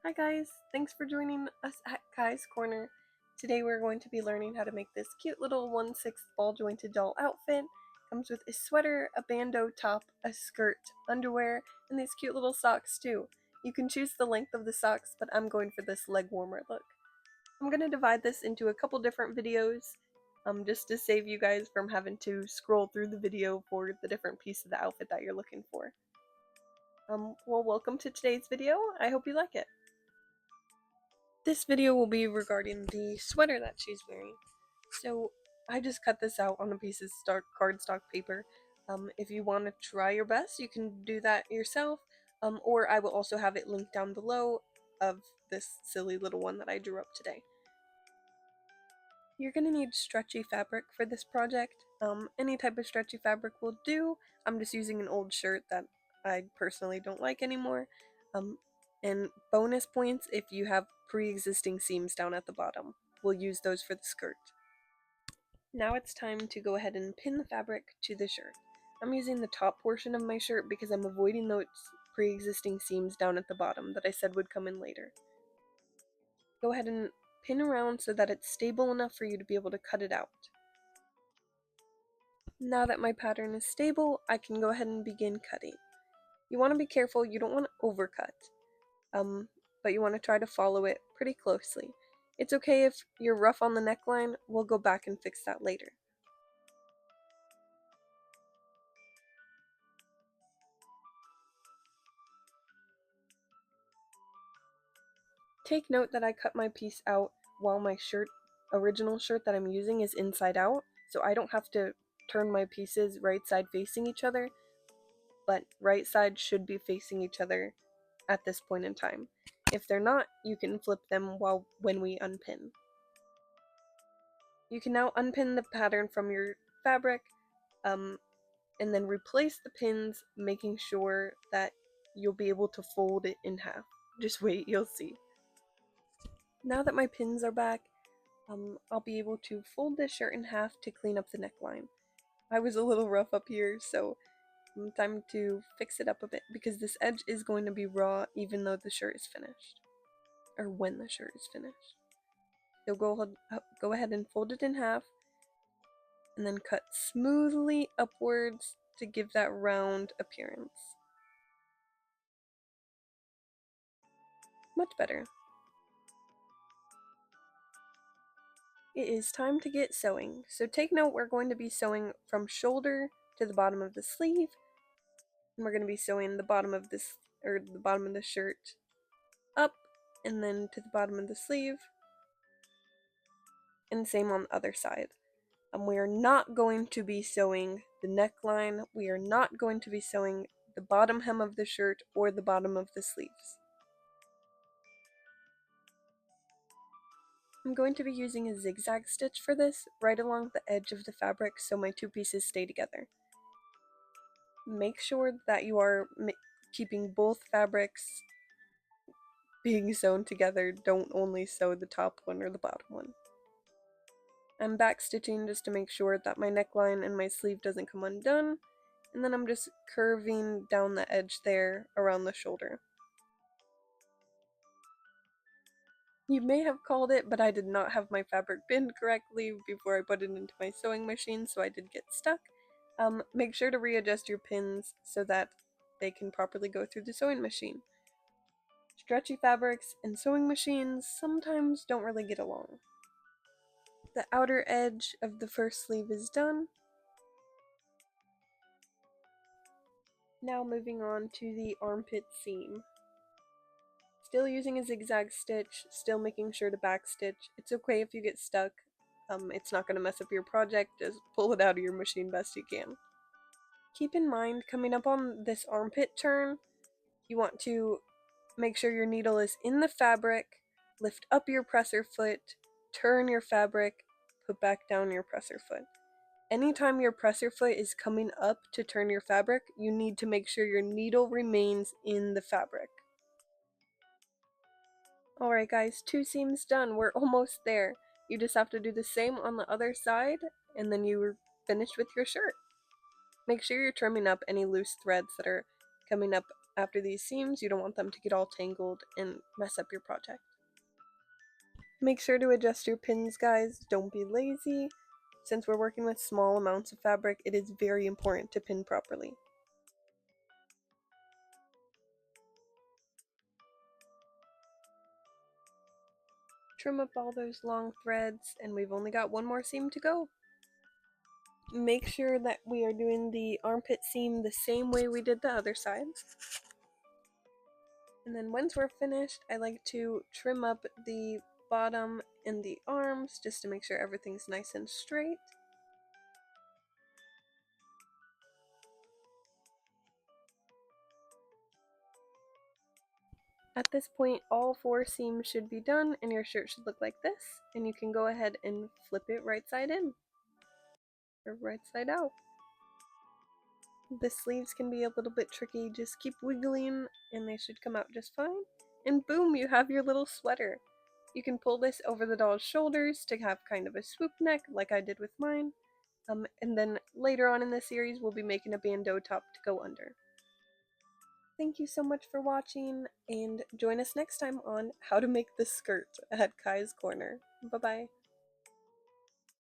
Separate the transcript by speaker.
Speaker 1: Hi guys, thanks for joining us at Kai's Corner. Today we're going to be learning how to make this cute little 1/6 ball jointed doll outfit. Comes with a sweater, a bandeau top, a skirt, underwear, and these cute little socks too. You can choose the length of the socks, but I'm going for this leg warmer look. I'm going to divide this into a couple different videos, just to save you guys from having to scroll through the video for the different piece of the outfit that you're looking for. Well, welcome to today's video. I hope you like it. This video will be regarding the sweater that she's wearing. So I just cut this out on a piece of cardstock paper. If you want to try your best, you can do that yourself, or I will also have it linked down below of this silly little one that I drew up today. You're going to need stretchy fabric for this project. Any type of stretchy fabric will do. I'm just using an old shirt that I personally don't like anymore. And bonus points if you have pre-existing seams down at the bottom. We'll use those for the skirt. Now it's time to go ahead and pin the fabric to the shirt. I'm using the top portion of my shirt because I'm avoiding those pre-existing seams down at the bottom that I said would come in later. Go ahead and pin around so that it's stable enough for you to be able to cut it out. Now that my pattern is stable, I can go ahead and begin cutting. You want to be careful, you don't want to overcut. But you want to try to follow it pretty closely. It's okay if you're rough on the neckline, we'll go back and fix that later. Take note that I cut my piece out while my original shirt that I'm using is inside out, so I don't have to turn my pieces right side facing each other, but right side should be facing each other at this point in time. If they're not, you can flip them when we unpin. You can now unpin the pattern from your fabric, and then replace the pins, making sure that you'll be able to fold it in half. Just wait, you'll see. Now that my pins are back, I'll be able to fold this shirt in half to clean up the neckline. I was a little rough up here, so time to fix it up a bit because this edge is going to be raw even though the shirt is finished. Or when the shirt is finished. So go ahead and fold it in half and then cut smoothly upwards to give that round appearance. Much better. It is time to get sewing. So take note, we're going to be sewing from shoulder to the bottom of the sleeve. And we're going to be sewing the bottom of the shirt up and then to the bottom of the sleeve. And same on the other side. We are not going to be sewing the neckline. We are not going to be sewing the bottom hem of the shirt or the bottom of the sleeves. I'm going to be using a zigzag stitch for this, right along the edge of the fabric so my two pieces stay together. Make sure that you are keeping both fabrics being sewn together. Don't only sew the top one or the bottom one. I'm back stitching just to make sure that my neckline and my sleeve doesn't come undone, and then I'm just curving down the edge there around the shoulder. You may have called it, but I did not have my fabric binned correctly before I put it into my sewing machine, so I did get stuck. Make sure to readjust your pins so that they can properly go through the sewing machine. Stretchy fabrics and sewing machines sometimes don't really get along. The outer edge of the first sleeve is done. Now moving on to the armpit seam. Still using a zigzag stitch, still making sure to backstitch. It's okay if you get stuck. It's not going to mess up your project, just pull it out of your machine best you can. Keep in mind, coming up on this armpit turn, you want to make sure your needle is in the fabric, lift up your presser foot, turn your fabric, put back down your presser foot. Anytime your presser foot is coming up to turn your fabric, you need to make sure your needle remains in the fabric. Alright guys, 2 seams done. We're almost there. You just have to do the same on the other side, and then you're finished with your shirt. Make sure you're trimming up any loose threads that are coming up after these seams. You don't want them to get all tangled and mess up your project. Make sure to adjust your pins, guys. Don't be lazy. Since we're working with small amounts of fabric, it is very important to pin properly. Trim up all those long threads, and we've only got one more seam to go. Make sure that we are doing the armpit seam the same way we did the other sides. And then once we're finished, I like to trim up the bottom and the arms just to make sure everything's nice and straight. At this point, all 4 seams should be done and your shirt should look like this, and you can go ahead and flip it right side in or right side out. The sleeves can be a little bit tricky, just keep wiggling and they should come out just fine. And boom, you have your little sweater. You can pull this over the doll's shoulders to have kind of a swoop neck like I did with mine. And then later on in the series, we'll be making a bandeau top to go under. Thank you so much for watching, and join us next time on how to make the skirt at Kai's Corner. Bye-bye.